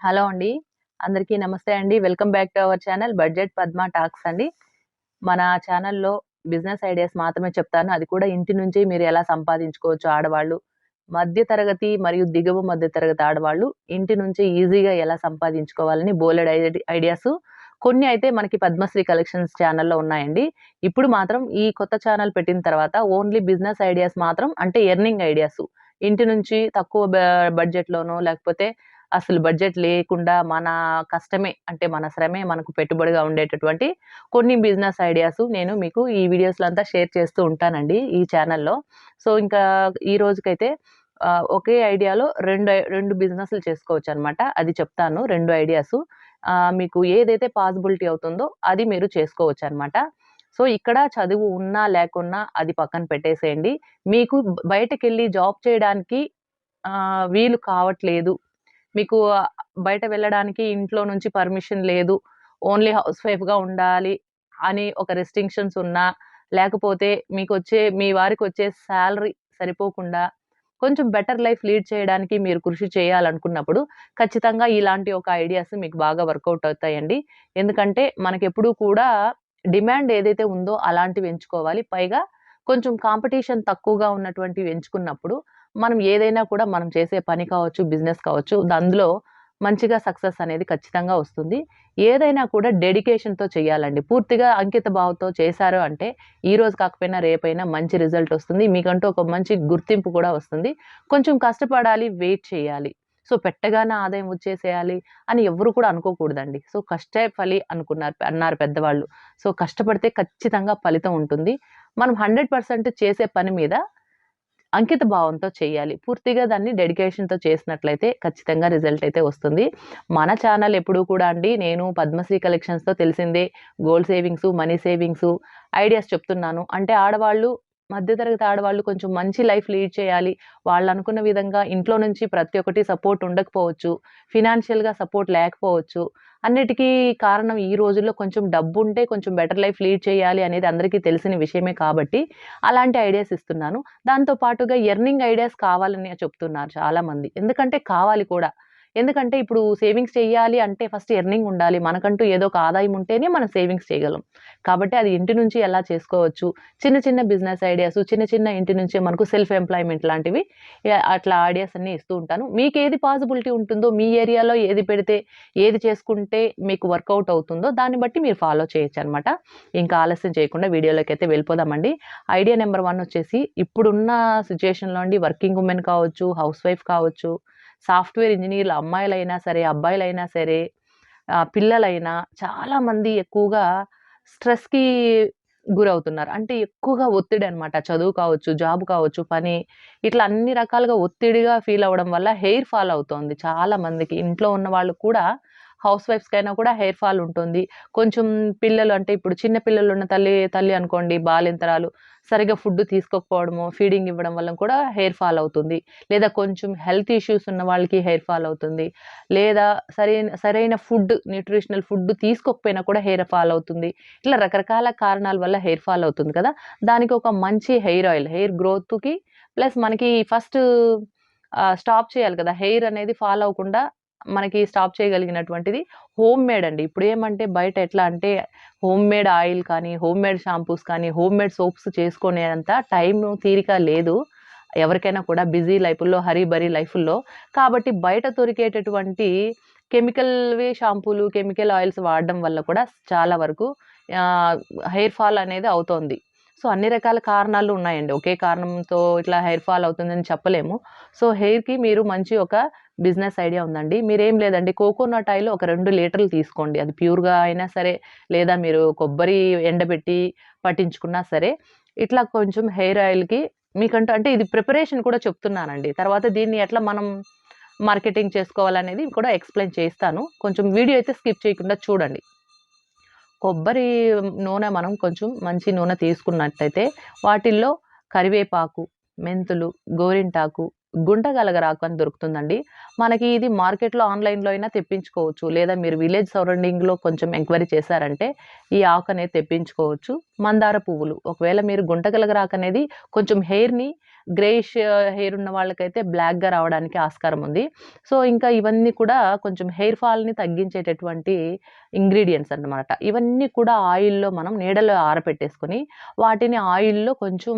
Hello అండి. అందరికీ నమస్తే అండి. Welcome back to our channel budget Padma talks అండి. మన ఛానల్‌లో బిజినెస్ ఐడియాస్ మాత్రమే చెప్తాను. అది కూడా ఇంటి నుంచి మీరు ఎలా సంపాదించుకోవచ్చు ఆడవాళ్ళు. మధ్య తరగతి మరియు దిగువ మధ్య తరగతి ఆడవాళ్ళు ఇంటి నుంచి ఈజీగా ఎలా సంపాదించుకోవాలని బోలెడు ఐడియాసు. కొన్ని అయితే మనకి పద్మశ్రీ కలెక్షన్స్ ఛానల్‌లో ఉన్నాయండి. ఇప్పుడు మాత్రం ఈ కొత్త ఛానల్ పెట్టిన తర్వాత ఓన్లీ బిజినెస్ ఐడియాస్ మాత్రం అంటే ఎర్నింగ్ ఐడియాసు. ఇంటి నుంచి తక్కువ బడ్జెట్‌లోనో లేకపోతే అసలు బడ్జెట్ లేకుండా మన కష్టమే అంటే మన శ్రమే మనకు పెట్టుబడిగా ఉండేటటువంటి కొన్ని బిజినెస్ ఐడియాస్ నేను మీకు ఈ వీడియోస్‌లో అంతా షేర్ చేస్తూ ఉంటానండి ఈ ఛానల్‌లో. సో, ఇంకా ఈ రోజుకైతే ఒకే ఐడియాలో 2 బిజినెస్‌లు చేసుకోవచ్చనమాట. అది చెప్తాను 2 ఐడియాసు. మీకు ఏదైతే పాసిబిలిటీ అవుతుందో అది మీరు చేసుకోవచ్చనమాట. సో, ఇక్కడ చదువు ఉన్నా లేకున్నా అది పక్కన పెట్టేసేయండి. మీకు బయటకెళ్ళి జాబ్ చేయడానికి వీలు కావట్లేదు. మీకు బయట వెళ్ళడానికి ఇంట్లో నుంచి పర్మిషన్ లేదు. ఓన్లీ హౌస్ వైఫ్‌గా ఉండాలి అని ఒక రిస్ట్రిక్షన్స్ ఉన్నా, లేకపోతే మీ వారికొచ్చే సాలరీ సరిపోకుండా, కొంచెం బెటర్ లైఫ్ లీడ్ చేయడానికి మీరు కృషి చేయాలనుకున్నప్పుడు, ఖచ్చితంగా ఇలాంటి ఒక ఐడియాస్ మీకు బాగా వర్కౌట్ అవుతాయండి. ఎందుకంటే మనకెప్పుడూ కూడా డిమాండ్ ఏదైతే ఉందో అలాంటివి ఎంచుకోవాలి. పైగా కొంచెం కాంపిటీషన్ తక్కువగా ఉన్నటువంటివి ఎంచుకున్నప్పుడు మనం ఏదైనా కూడా మనం చేసే పని కావచ్చు, బిజినెస్ కావచ్చు, అందులో మంచిగా సక్సెస్ అనేది ఖచ్చితంగా వస్తుంది. ఏదైనా కూడా డెడికేషన్‌తో చేయాలండి. పూర్తిగా అంకిత భావంతో చేశారు అంటే, ఈరోజు కాకపోయినా రేపైనా మంచి రిజల్ట్ వస్తుంది. మీకంటూ ఒక మంచి గుర్తింపు కూడా వస్తుంది. కొంచెం కష్టపడాలి, వెయిట్ చేయాలి. సో, పెట్టగానే ఆదాయం వచ్చేసేయాలి అని ఎవ్వరు కూడా అనుకోకూడదండి. సో, కష్టే ఫలి అన్నారు పెద్దవాళ్ళు. సో, కష్టపడితే ఖచ్చితంగా ఫలితం ఉంటుంది. మనం 100% చేసే పని మీద అంకిత భావంతో చేయాలి. పూర్తిగా దాన్ని డెడికేషన్‌తో చేసినట్లయితే ఖచ్చితంగా రిజల్ట్ అయితే వస్తుంది. మన ఛానల్ ఎప్పుడూ కూడా అండి నేను పద్మశ్రీ కలెక్షన్స్‌తో తెలిసిందే gold savings, money savings ideas చెప్తున్నాను. అంటే మధ్య తరగతి ఆడవాళ్ళు కొంచెం మంచి లైఫ్ లీడ్ చేయాలి. వాళ్ళనుకున్న విధంగా ఇంట్లో నుంచి ప్రతి ఒక్కటి సపోర్ట్ ఉండకపోవచ్చు. ఫినాన్షియల్‌గా సపోర్ట్ లేకపోవచ్చు. అన్నిటికీ కారణం ఈ రోజుల్లో కొంచెం డబ్బుంటే కొంచెం బెటర్ లైఫ్ లీడ్ చేయాలి అనేది అందరికీ తెలిసిన విషయమే కాబట్టి అలాంటి ఐడియాస్ ఇస్తున్నాను. దాంతో పాటుగా ఎర్నింగ్ ఐడియాస్ కావాలని చెప్తున్నారు చాలామంది. ఎందుకంటే కావాలి కూడా. ఎందుకంటే ఇప్పుడు సేవింగ్స్ చెయ్యాలి అంటే ఫస్ట్ ఎర్నింగ్ ఉండాలి. మనకంటూ ఏదో ఒక ఆదాయం ఉంటేనే మనం సేవింగ్స్ చేయగలం. కాబట్టి అది ఇంటి నుంచి ఎలా చేసుకోవచ్చు, చిన్న చిన్న బిజినెస్ ఐడియాస్, చిన్న చిన్న ఇంటి నుంచే మనకు సెల్ఫ్ ఎంప్లాయ్‌మెంట్ లాంటివి అట్లా ఐడియాస్ అన్నీ ఇస్తూ ఉంటాను. మీకేది పాసిబిలిటీ ఉంటుందో, మీ ఏరియాలో ఏది పెడితే, ఏది చేసుకుంటే మీకు వర్కౌట్ అవుతుందో దాన్ని బట్టి మీరు ఫాలో చేయొచ్చనమాట. ఇంకా ఆలస్యం చేయకుండా వీడియోలోకైతే వెళ్ళిపోదామండి. ఐడియా నెంబర్ 1 వచ్చేసి ఇప్పుడున్న సిట్యుయేషన్‌లో అండి వర్కింగ్ వుమెన్ కావచ్చు, హౌస్ వైఫ్ కావచ్చు, సాఫ్ట్‌వేర్ ఇంజినీర్లు అమ్మాయిలైనా సరే, అబ్బాయిలైనా సరే, పిల్లలైనా చాలామంది ఎక్కువగా స్ట్రెస్‌కి గురవుతున్నారు. అంటే ఎక్కువగా ఒత్తిడనమాట. చదువు కావచ్చు, జాబ్ కావచ్చు, పని ఇట్లా అన్ని రకాలుగా ఒత్తిడిగా ఫీల్ అవ్వడం వల్ల హెయిర్ ఫాల్ అవుతోంది చాలా మందికి. ఇంట్లో ఉన్న వాళ్ళు కూడా హౌస్ వైఫ్స్‌కైనా కూడా హెయిర్ ఫాల్ ఉంటుంది. కొంచెం పిల్లలు అంటే ఇప్పుడు చిన్న పిల్లలున్న తల్లి అనుకోండి బాలింతరాలు సరిగ్గా ఫుడ్ తీసుకోకపోవడము, ఫీడింగ్ ఇవ్వడం వల్ల కూడా హెయిర్ ఫాల్ అవుతుంది. లేదా కొంచెం హెల్త్ ఇష్యూస్ ఉన్న వాళ్ళకి హెయిర్ ఫాల్ అవుతుంది. లేదా సరైన న్యూట్రిషనల్ ఫుడ్ తీసుకోకపోయినా కూడా హెయిర్ ఫాల్ అవుతుంది. ఇట్లా రకరకాల కారణాల వల్ల హెయిర్ ఫాల్ అవుతుంది కదా! దానికి ఒక మంచి హెయిర్ ఆయిల్, హెయిర్ గ్రోత్‌కి ప్లస్ మనకి ఫస్ట్ స్టాప్ చేయాలి కదా! హెయిర్ అనేది ఫాల్ అవ్వకుండా మనకి స్టాప్ చేయగలిగినటువంటిది హోమ్ మేడ్ అండి. ఇప్పుడేమంటే బయట ఎట్లా అంటే హోమ్ మేడ్ ఆయిల్ కానీ, హోమ్ మేడ్ షాంపూస్ కానీ, హోమ్ మేడ్ సోప్స్ చేసుకునేంత టైము, తీరిక లేదు. ఎవరికైనా కూడా బిజీ లైఫుల్లో, హరీ బరీ లైఫుల్లో. కాబట్టి బయట దొరికేటటువంటి కెమికల్‌వి షాంపూలు, కెమికల్ ఆయిల్స్ వాడడం వల్ల కూడా చాలా వరకు ఆహ్, హెయిర్ ఫాల్ అనేది అవుతోంది. సో, అన్ని రకాల కారణాలు ఉన్నాయండి. ఒకే కారణంతో ఇట్లా హెయిర్ ఫాల్ అవుతుందని చెప్పలేము. సో, హెయిర్‌కి మీరు మంచి ఒక బిజినెస్ ఐడియా ఉందండి. మీరేం లేదండి కోకోనట్ ఆయిల్ ఒక 2 లీటర్లు తీసుకోండి. అది ప్యూర్‌గా అయినా సరే, లేదా మీరు కొబ్బరి ఎండబెట్టి పట్టించుకున్నా సరే, ఇట్లా కొంచెం హెయిర్ ఆయిల్‌కి మీకంటూ అంటే ఇది ప్రిపరేషన్ కూడా చెప్తున్నానండి. తర్వాత దీన్ని ఎట్లా మనం మార్కెటింగ్ చేసుకోవాలనేది కూడా ఎక్స్‌ప్లెయిన్ చేస్తాను. కొంచెం వీడియో అయితే స్కిప్ చేయకుండా చూడండి. కొబ్బరి నూనె మనం కొంచెం మంచి నూనె తీసుకున్నట్టయితే వాటిల్లో కరివేపాకు, మెంతులు, గోరింటాకు, గుంటగలగరాకు అని దొరుకుతుందండి. మనకి ఇది మార్కెట్‌లో ఆన్‌లైన్‌లో అయినా తెప్పించుకోవచ్చు. లేదా మీరు విలేజ్ సరౌండింగ్‌లో కొంచెం ఎంక్వైరీ చేశారంటే ఈ ఆకనేది తెప్పించుకోవచ్చు. మందార పువ్వులు. ఒకవేళ మీరు గుంటగలగరాకు అనేది కొంచెం హెయిర్‌ని గ్రేయిష్ హెయిర్ ఉన్న వాళ్ళకైతే బ్లాక్‌గా రావడానికి ఆస్కారం ఉంది. సో, ఇంకా ఇవన్నీ కూడా కొంచెం హెయిర్ ఫాల్‌ని తగ్గించేటటువంటి ఇంగ్రీడియెంట్స్ అన్నమాట. ఇవన్నీ కూడా ఆయిల్‌లో మనం నీడలో ఆరపెట్టేసుకొని, వాటిని ఆయిల్‌లో కొంచెం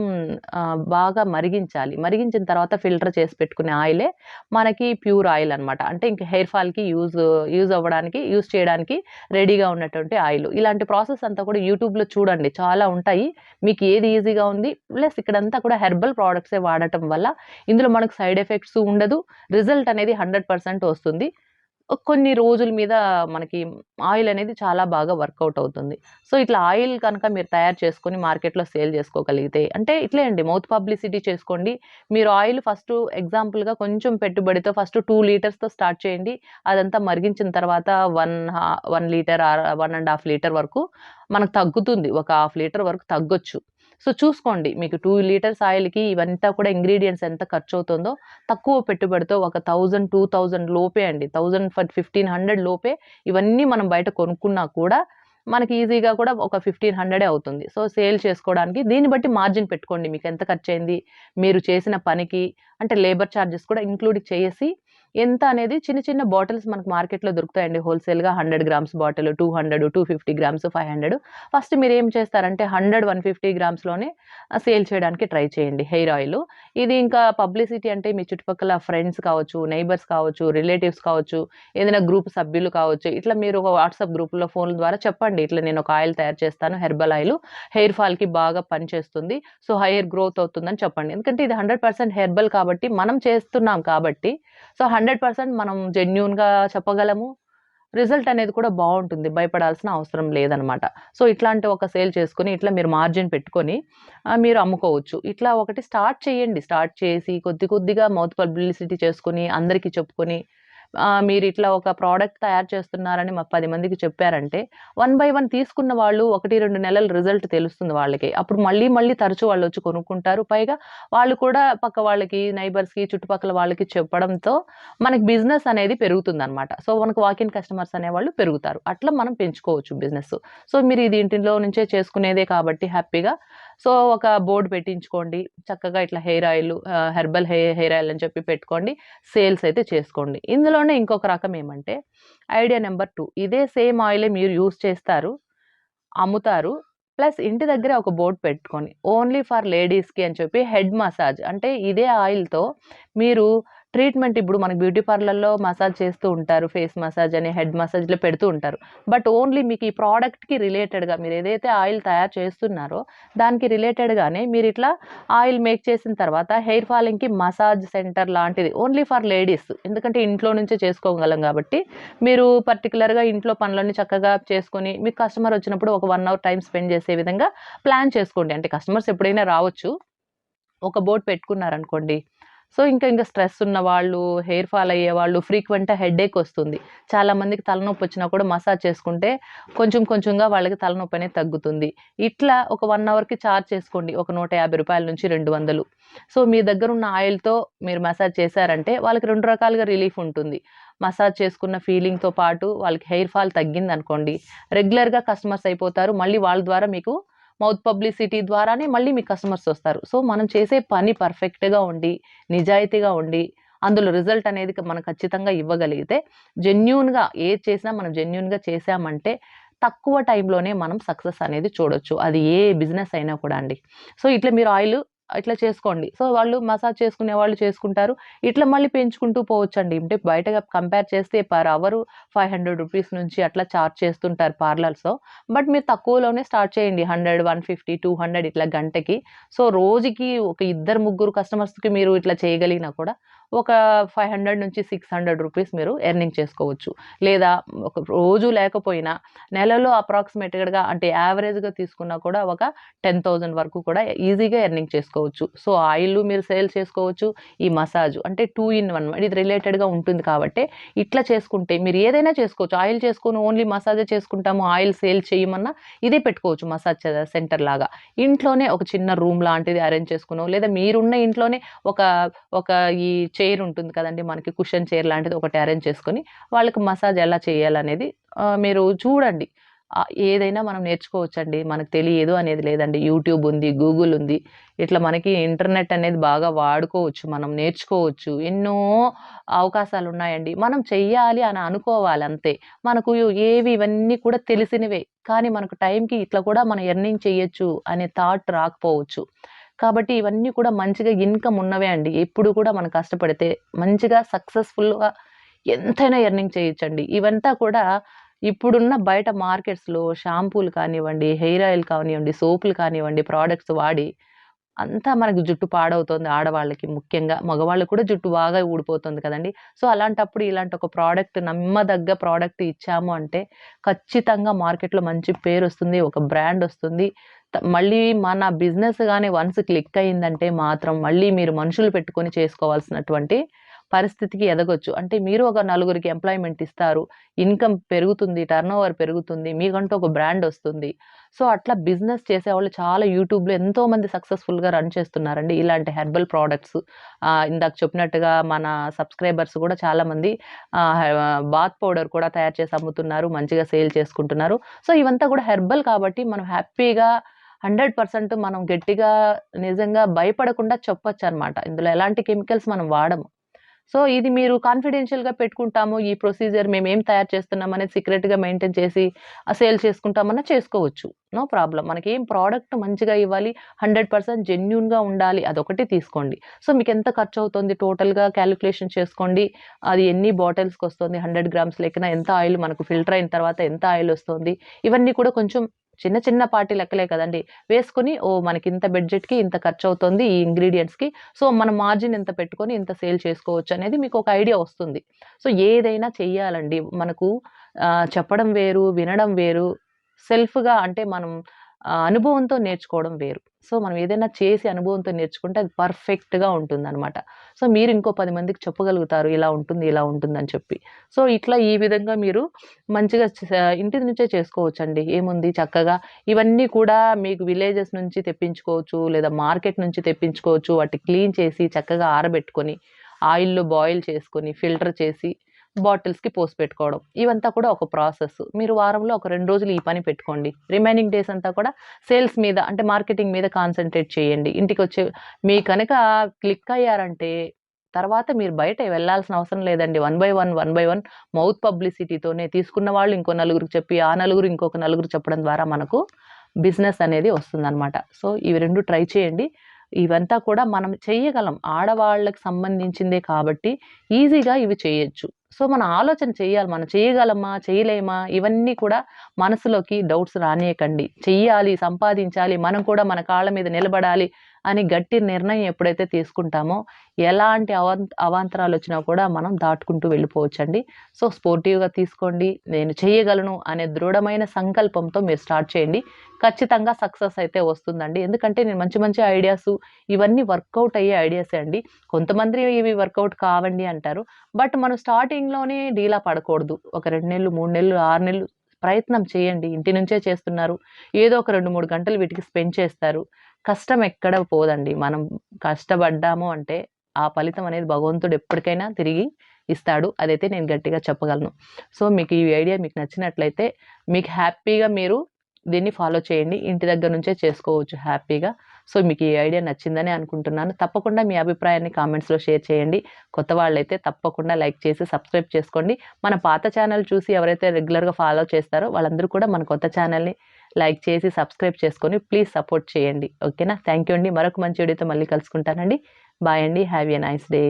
బాగా మరిగించాలి. మరిగించిన తర్వాత ఫిల్టర్ చేసి పెట్టుకునే ఆయిలే మనకి ప్యూర్ ఆయిల్ అన్నమాట. అంటే ఇంక హెయిర్ ఫాల్‌కి యూజ్ చేయడానికి రెడీగా ఉన్నటువంటి ఆయిల్. ఇలాంటి ప్రాసెస్ అంతా కూడా యూట్యూబ్‌లో చూడండి. చాలా ఉంటాయి. మీకు ఏది ఈజీగా ఉంది. ప్లస్ ఇక్కడంతా కూడా హెర్బల్ ప్రొడక్ట్సే వాడటం వల్ల ఇందులో మనకు సైడ్ ఎఫెక్ట్స్ ఉండదు. రిజల్ట్ అనేది 100% వస్తుంది. కొన్ని రోజుల మీద మనకి ఆయిల్ అనేది చాలా బాగా వర్కౌట్ అవుతుంది. సో, ఇట్లా ఆయిల్ కనుక మీరు తయారు చేసుకొని మార్కెట్‌లో సేల్ చేసుకోగలిగితే అంటే ఇట్లే అండి మౌత్ పబ్లిసిటీ చేసుకోండి. మీరు ఆయిల్ ఫస్టు ఎగ్జాంపుల్‌గా కొంచెం పెట్టుబడితో ఫస్ట్ 2 లీటర్స్‌తో స్టార్ట్ చేయండి. అదంతా మరిగించిన తర్వాత 1 లీటర్ ఆర్ 1 ½ లీటర్ వరకు మనకు తగ్గుతుంది. ఒక హాఫ్ లీటర్ వరకు తగ్గొచ్చు. సో, చూసుకోండి. మీకు 2 లీటర్స్ ఆయిల్‌కి ఇవంతా కూడా ఇంగ్రీడియెంట్స్ ఎంత ఖర్చవుతుందో తక్కువ పెట్టుబడితో ఒక 1000, 2000 లోపే అండి. 1500 లోపే ఇవన్నీ మనం బయట కొనుక్కున్నా కూడా మనకి ఈజీగా కూడా ఒక 1500 అవుతుంది. సో, సేల్ చేసుకోవడానికి దీన్ని బట్టి మార్జిన్ పెట్టుకోండి. మీకెంత ఖర్చయింది, మీరు చేసిన పనికి అంటే లేబర్ చార్జెస్ కూడా ఇంక్లూడ్ చేసి ఎంత అనేది చిన్న చిన్న బాటిల్స్ మనకు మార్కెట్‌లో దొరుకుతాయండి. హోల్‌సేల్‌గా 100 గ్రామ్స్ బాటిల్ 200, 250 గ్రామ్స్, 500 ఫస్ట్ మీరేం చేస్తారంటే 100, 150 గ్రామ్స్‌లోనే సేల్ చేయడానికి ట్రై చేయండి హెయిర్ ఆయిలు. ఇది ఇంకా పబ్లిసిటీ అంటే మీ చుట్టుపక్కల ఫ్రెండ్స్ కావచ్చు, నైబర్స్ కావచ్చు, రిలేటివ్స్ కావచ్చు, ఏదైనా గ్రూప్ సభ్యులు కావచ్చు. ఇట్లా మీరు ఒక వాట్సాప్ గ్రూప్‌లో ఫోన్ల ద్వారా చెప్పండి. ఇట్లా నేను ఒక ఆయిల్ తయారు చేస్తాను. Herbal oil. హెయిర్ ఫాల్‌కి బాగా పనిచేస్తుంది. సో, హెయిర్ గ్రోత్ అవుతుందని చెప్పండి. ఎందుకంటే ఇది 100% హెర్బల్ కాబట్టి మనం చేస్తున్నాం కాబట్టి సో, 100% మనం జెన్యూన్‌గా చెప్పగలము. రిజల్ట్ అనేది కూడా బావుంటుంది. భయపడాల్సిన అవసరం లేదనమాట. సో, ఇట్లాంటి ఒక సేల్ చేసుకొని, ఇట్లా మీరు మార్జిన్ పెట్టుకొని మీరు అమ్ముకోవచ్చు. ఇట్లా ఒకటి స్టార్ట్ చేయండి. స్టార్ట్ చేసి కొద్ది కొద్దిగా మౌత్ పబ్లిసిటీ చేసుకొని, అందరికి చెప్పుకొని మీరిట్లా ఒక ప్రొడక్ట్ తయారు చేస్తున్నారని 10 మందికి చెప్పారంటే, వన్ బై వన్ తీసుకున్న వాళ్ళు 1, 2 నెలల రిజల్ట్ తెలుస్తుంది వాళ్ళకి. అప్పుడు మళ్ళీ మళ్ళీ తరచూ వాళ్ళొచ్చి కొనుక్కుంటారు. పైగా వాళ్ళు కూడా పక్క వాళ్ళకి, నైబర్స్‌కి, చుట్టుపక్కల వాళ్ళకి చెప్పడంతో మనకి బిజినెస్ అనేది పెరుగుతుందనమాట. సో, మనకు వాక్ ఇన్ కస్టమర్స్ అనేవాళ్ళు పెరుగుతారు. అట్లా మనం పెంచుకోవచ్చు బిజినెస్. సో, మీరు ఇది ఇంటిలో నుంచే చేసుకునేదే కాబట్టి హ్యాపీగా సో, ఒక బోర్డ్ పెట్టించుకోండి. చక్కగా ఇట్లా hair oil herbal hair oil అని చెప్పి పెట్టుకోండి. సేల్స్ అయితే చేసుకోండి. ఇందులోనే ఇంకొక రకం ఏమంటే ఐడియా నంబర్ 2 ఇదే సేమ్ ఆయిలే మీరు యూజ్ చేస్తారు, అమ్ముతారు. ప్లస్ ఇంటి దగ్గర ఒక బోర్డ్ పెట్టుకొని ఓన్లీ ఫర్ లేడీస్‌కి అని చెప్పి హెడ్ మసాజ్ అంటే ఇదే ఆయిల్‌తో మీరు ట్రీట్మెంట్ ఇప్పుడు మనకి బ్యూటీ పార్లర్‌లో మసాజ్ చేస్తూ ఉంటారు. ఫేస్ మసాజ్ అని, హెడ్ మసాజ్‌లో పెడుతూ ఉంటారు. బట్ ఓన్లీ మీకు ఈ ప్రొడక్ట్‌కి రిలేటెడ్‌గా మీరేదైతే ఆయిల్ తయారు చేస్తున్నారో దానికి రిలేటెడ్‌గానే మీరిట్లా ఆయిల్ మేక్ చేసిన తర్వాత హెయిర్ ఫాలింగ్‌కి మసాజ్ సెంటర్ లాంటిది ఓన్లీ ఫర్ లేడీస్. ఎందుకంటే ఇంట్లో నుంచే చేసుకోగలం గాబట్టి, మీరు పర్టిక్యులర్‌గా ఇంట్లో పనులన్నీ చక్కగా చేసుకొని, మీకు కస్టమర్ వచ్చినప్పుడు ఒక 1 అవర్ టైమ్ స్పెండ్ చేసే విధంగా ప్లాన్ చేసుకోండి. అంటే కస్టమర్స్ ఎప్పుడైనా రావచ్చు. ఒక బోర్డ్ పెట్టుకున్నారనుకోండి. సో, ఇంక స్ట్రెస్ ఉన్నవాళ్ళు, హెయిర్ ఫాల్ అయ్యేవాళ్ళు, ఫ్రీక్వెంట్‌గా హెడేక్ వస్తుంది. చాలా మందికి తలనొప్పొచ్చినా కూడా మసాజ్ చేసుకుంటే కొంచెం కొంచెంగా వాళ్ళకి తలనొప్పనేది తగ్గుతుంది. ఇట్లా ఒక 1 అవర్‌కి చార్జ్ చేసుకోండి. ఒక రూ. 150 నుంచి 200. సో, మీ దగ్గరున్న ఆయిల్‌తో మీరు మసాజ్ చేశారంటే వాళ్ళకి 2 రకాలుగా రిలీఫ్ ఉంటుంది. మసాజ్ చేసుకున్న ఫీలింగ్‌తో పాటు వాళ్ళకి హెయిర్ ఫాల్ తగ్గిందనుకోండి, రెగ్యులర్‌గా కస్టమర్స్ అయిపోతారు. మళ్ళీ వాళ్ళ ద్వారా మీకు మౌత్ పబ్లిసిటీ ద్వారానే మళ్ళీ మీకు కస్టమర్స్ వస్తారు. సో, మనం చేసే పని పర్ఫెక్ట్‌గా ఉండి, నిజాయితీగా ఉండి, అందులో రిజల్ట్ అనేది మనం ఖచ్చితంగా ఇవ్వగలిగితే, జెన్యూన్‌గా ఏది చేసినా మనం జెన్యూన్‌గా చేశామంటే, తక్కువ టైంలోనే మనం సక్సెస్ అనేది చూడొచ్చు. అది ఏ బిజినెస్ అయినా కూడా అండి. సో, ఇట్లా మీరు ఆయిల్ ఇట్లా చేసుకోండి. సో, వాళ్ళు మసాజ్ చేసుకునే వాళ్ళు చేసుకుంటారు. ఇట్లా మళ్ళీ పెంచుకుంటూ పోవచ్చండి. అంటే బయటగా కంపేర్ చేస్తే పర్ అవరు రూ. 500 నుంచి అట్లా చార్జ్ చేస్తుంటారు పార్లర్స్‌లో. బట్ మీరు తక్కువలోనే స్టార్ట్ చేయండి. 100, 150, 200 ఇట్లా గంటకి. సో, రోజుకి ఒక ఇద్దరు, ముగ్గురు కస్టమర్స్‌కి మీరు ఇట్లా చేయగలిగినా కూడా ఒక 500-600 రూపీస్ మీరు ఎర్నింగ్ చేసుకోవచ్చు. లేదా ఒక రోజు లేకపోయినా నెలలో అప్రాక్సిమేట్‌గా అంటే యావరేజ్‌గా తీసుకున్నా కూడా ఒక 10,000 వరకు కూడా ఈజీగా ఎర్నింగ్ చేసుకోవచ్చు. సో, ఆయిల్ మీరు సేల్ చేసుకోవచ్చు. ఈ మసాజ్ అంటే 2 ఇన్ 1 ఇది రిలేటెడ్‌గా ఉంటుంది కాబట్టే ఇట్లా చేసుకుంటే మీరు ఏదైనా చేసుకోవచ్చు. ఆయిల్ చేసుకొని ఓన్లీ మసాజే చేసుకుంటాము. ఆయిల్ సేల్ చేయమన్నా ఇదే పెట్టుకోవచ్చు మసాజ్ సెంటర్ లాగా. ఇంట్లోనే ఒక చిన్న రూమ్ లాంటిది అరేంజ్ చేసుకునో లేదా మీరున్న ఇంట్లోనే ఒక ఒక ఈ చైర్ ఉంటుంది కదండీ! మనకి కుషన్ చైర్ లాంటిది ఒకటి అరేంజ్ చేసుకొని వాళ్ళకి మసాజ్ ఎలా చేయాలనేది మీరు చూడండి. ఏదైనా మనం నేర్చుకోవచ్చండి. మనకు తెలియదు అనేది లేదండి. యూట్యూబ్ ఉంది, గూగుల్ ఉంది. ఇట్లా మనకి ఇంటర్నెట్ అనేది బాగా వాడుకోవచ్చు. మనం నేర్చుకోవచ్చు. ఎన్నో అవకాశాలున్నాయండి. మనం చెయ్యాలి అని అనుకోవాలి అంతే. మనకు ఏవి ఇవన్నీ కూడా తెలిసినవే. కానీ మనకు టైంకి ఇట్లా కూడా మనం ఎర్నింగ్ చేయొచ్చు అనే థాట్ రాకపోవచ్చు. కాబట్టి ఇవన్నీ కూడా మంచిగా ఇన్‌కమ్ ఉన్నవే అండి. ఎప్పుడు కూడా మనం కష్టపడితే మంచిగా సక్సెస్‌ఫుల్‌గా ఎంతైనా ఎర్నింగ్ చేయొచ్చండి. ఇవంతా కూడా ఇప్పుడున్న బయట మార్కెట్స్‌లో షాంపూలు కానివ్వండి, హెయిర్ ఆయిల్ కానివ్వండి, సోపులు కానివ్వండి, ప్రొడక్ట్స్ వాడి అంతా మనకి జుట్టు పాడవుతోంది ఆడవాళ్ళకి ముఖ్యంగా. మగవాళ్ళకి కూడా జుట్టు బాగా ఊడిపోతుంది కదండీ! సో, అలాంటప్పుడు ఇలాంటి ఒక ప్రోడక్ట్ నమ్మదగ్గ ప్రోడక్ట్ ఇచ్చాము అంటే ఖచ్చితంగా మార్కెట్‌లో మంచి పేరొస్తుంది. ఒక బ్రాండొస్తుంది. మళ్ళీ మన బిజినెస్ గాని వన్స్ క్లిక్ అయిందంటే మాత్రం మళ్ళీ మీరు మనుషులు పెట్టుకొని చేసుకోవాల్సినటువంటి పరిస్థితికి ఎదగొచ్చు. అంటే మీరు ఒక నలుగురికి ఎంప్లాయ్‌మెంట్ ఇస్తారు. ఇన్‌కమ్ పెరుగుతుంది. టర్నోవర్ పెరుగుతుంది. మీకంటూ ఒక బ్రాండొస్తుంది. సో, అట్లా బిజినెస్ చేసేవాళ్ళు చాలా యూట్యూబ్‌లో ఎంతోమంది సక్సెస్‌ఫుల్‌గా రన్ చేస్తున్నారండి. ఇలాంటి హెర్బల్ ప్రొడక్ట్స్ ఇందాక చెప్పినట్టుగా మన సబ్‌స్క్రైబర్స్ గూడా చాలామంది బాత్ పౌడర్ కూడా తయారు చేసి అమ్ముతున్నారు. మంచిగా సేల్ చేసుకుంటున్నారు. సో, ఇవంతా గూడా హెర్బల్ కాబట్టి మనం హ్యాపీగా 100% మనం గట్టిగా నిజంగా భయపడకుండా చెప్పొచ్చనమాట. ఇందులో ఎలాంటి కెమికల్స్ మనం వాడము. సో, ఇది మీరు కాన్ఫిడెన్షియల్‌గా పెట్టుకుంటాము. ఈ ప్రొసీజర్ మేమేం తయారు చేస్తున్నాం అనేది సీక్రెట్‌గా మెయింటైన్ చేసి సేల్ చేసుకుంటామన్నా చేసుకోవచ్చు. No problem. మనకేం ప్రొడక్ట్ మంచిగా ఇవ్వాలి. 100% జెన్యూన్‌గా ఉండాలి. అదొకటి తీసుకోండి. సో, మీకెంత ఖర్చవుతుంది టోటల్‌గా కాలిక్యులేషన్ చేసుకోండి. అది ఎన్ని బాటిల్స్‌కొస్తుంది 100 గ్రామ్స్ లెక్కన ఎంత ఆయిల్ మనకు ఫిల్టర్ అయిన తర్వాత ఎంత ఆయిలొస్తుంది. ఇవన్నీ కూడా కొంచెం చిన్న చిన్న పాటి లెక్కలే కదండీ! వేసుకొని ఓహ్! మనకింత బడ్జెట్‌కి ఇంత ఖర్చవుతుంది ఈ ఇంగ్రీడియెంట్స్‌కి. సో, మన మార్జిన్ ఇంత పెట్టుకొని ఇంత సేల్ చేసుకోవచ్చనేది మీకొక ఐడియా వస్తుంది. సో, ఏదైనా చెయ్యాలండి. మనకు చెప్పడం వేరు, వినడం వేరు. సెల్ఫ్‌గా అంటే మనం అనుభవంతో నేర్చుకోవడం వేరు. సో, మనం ఏదైనా చేసి అనుభవంతో నేర్చుకుంటే అది పర్ఫెక్ట్‌గా ఉంటుందనమాట. సో, మీరు ఇంకో 10 మందికి చెప్పగలుగుతారు. ఇలా ఉంటుంది, ఇలా ఉంటుందని చెప్పి. సో, ఇట్లా ఈ విధంగా మీరు మంచిగా ఇంటి నుంచే చేసుకోవచ్చండి. ఏముంది చక్కగా ఇవన్నీ కూడా మీకు విలేజెస్ నుంచి తెప్పించుకోవచ్చు. లేదా మార్కెట్ నుంచి తెప్పించుకోవచ్చు. వాటిని క్లీన్ చేసి చక్కగా ఆరబెట్టుకొని, ఆయిల్‌లో బాయిల్ చేసుకొని, ఫిల్టర్ చేసి బాటిల్స్‌కి పోసి పెట్టుకోవడం. ఇవంతా కూడా ఒక ప్రాసెస్. మీరు వారంలో ఒక 2 రోజులు ఈ పని పెట్టుకోండి. రిమైనింగ్ డేస్ అంతా కూడా సేల్స్ మీద అంటే మార్కెటింగ్ మీద కాన్సంట్రేట్ చేయండి. ఇంటికొచ్చే మీకు కనుక క్లిక్ అయ్యారంటే తర్వాత మీరు బయట వెళ్ళాల్సిన అవసరం లేదండి. వన్ బై వన్ మౌత్ పబ్లిసిటీతోనే తీసుకున్న వాళ్ళు ఇంకో నలుగురికి చెప్పి, ఆ నలుగురు ఇంకొక నలుగురు చెప్పడం ద్వారా మనకు బిజినెస్ అనేది వస్తుందనమాట. సో, ఇవి 2 ట్రై చేయండి. ఇవంతా కూడా మనం చెయ్యగలం. ఆడవాళ్ళకి సంబంధించిందే కాబట్టి ఈజీగా ఇవి చేయొచ్చు. సో, మన ఆలోచన చెయ్యాలి. మనం చేయగలమా? చేయలేమా? ఇవన్నీ కూడా మనసులోకి డౌట్స్ రానీయకండి. చెయ్యాలి, సంపాదించాలి, మనం కూడా మన కాళ్ళ మీద నిలబడాలి అని గట్టి నిర్ణయం ఎప్పుడైతే తీసుకుంటామో, ఎలాంటి అవాంతరాలొచ్చినా కూడా మనం దాటుకుంటూ వెళ్ళిపోవచ్చండి. సో, స్పోర్టివ్‌గా తీసుకోండి. నేను చేయగలను అనే దృఢమైన సంకల్పంతో మీరు స్టార్ట్ చేయండి. ఖచ్చితంగా సక్సెస్ అయితే వస్తుందండి. ఎందుకంటే నేను మంచి మంచి ఐడియాసు ఇవన్నీ వర్కౌట్ అయ్యే ఐడియాసే అండి. కొంతమంది ఇవి వర్కౌట్ కావండి అంటారు. బట్ మనం స్టార్టింగ్‌లోనే డీలా పడకూడదు. ఒక 2 నెలలు, 3 నెలలు, 6 నెలలు ప్రయత్నం చేయండి. ఇంటి నుంచే చేస్తున్నారు. ఏదో ఒక 2, 3 గంటలు వీటికి స్పెండ్ చేస్తారు. కష్టం ఎక్కడ పోదండి. మనం కష్టపడ్డాము అంటే ఆ ఫలితం అనేది భగవంతుడు ఎప్పటికైనా తిరిగి ఇస్తాడు. అదైతే నేను గట్టిగా చెప్పగలను. సో, మీకు ఈ ఐడియా మీకు నచ్చినట్లయితే మీకు హ్యాపీగా మీరు దీన్ని ఫాలో చేయండి. ఇంటి దగ్గర నుంచే చేసుకోవచ్చు హ్యాపీగా. సో, మీకు ఈ ఐడియా నచ్చిందనే అనుకుంటున్నాను. తప్పకుండా మీ అభిప్రాయాన్ని కామెంట్స్‌లో షేర్ చేయండి. కొత్త వాళ్ళైతే తప్పకుండా లైక్ చేసి సబ్స్క్రైబ్ చేసుకోండి. మన పాత ఛానల్ చూసి ఎవరైతే రెగ్యులర్‌గా ఫాలో చేస్తారో వాళ్ళందరూ కూడా మన కొత్త ఛానల్‌ని లైక్ చేసి సబ్స్క్రైబ్ చేసుకొని ప్లీజ్ సపోర్ట్ చేయండి. ఓకేనా? థాంక్ యూ అండి. మరొక మంచి వీడియోతో మళ్ళీ కలుసుకుంటానండి. బాయ్ అండి. Have a nice day.